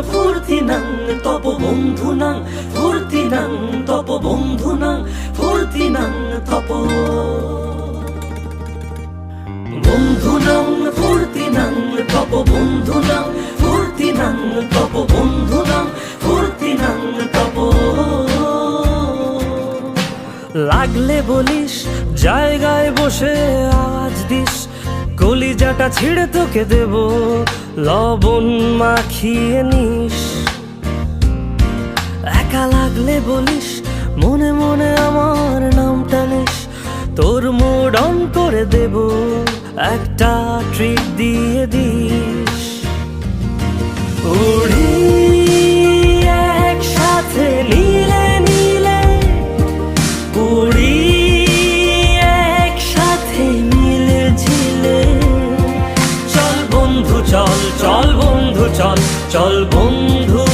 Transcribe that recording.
ফুর্তিনাং তপ বন্ধুনাং ফুর্তিনাং তপ বন্ধুনাং ফুর্তিনাং তপ বন্ধুনাং ফুর্তিনাং তপ বন্ধুনাং ফুর্তিনাং তপ বন্ধুনাং ফুর্তিনাং তপ লাগলে বলিস জায়গায় বসে আওয়াজ দিস কলিজাটা ছিঁড়ে তোকে দেব লবণ মাখিয়ে নিস একা লাগলে বলিস মনে মনে আমার নামটা নিস তোর মুড অন করে দেব একটা ট্রিট দিয়ে দিস উড়ি একসাথে নীলে নীলে উড়ি একসাথে মিলে ঝিলে চল বন্ধু চল চল বন্ধু চল চল বন্ধু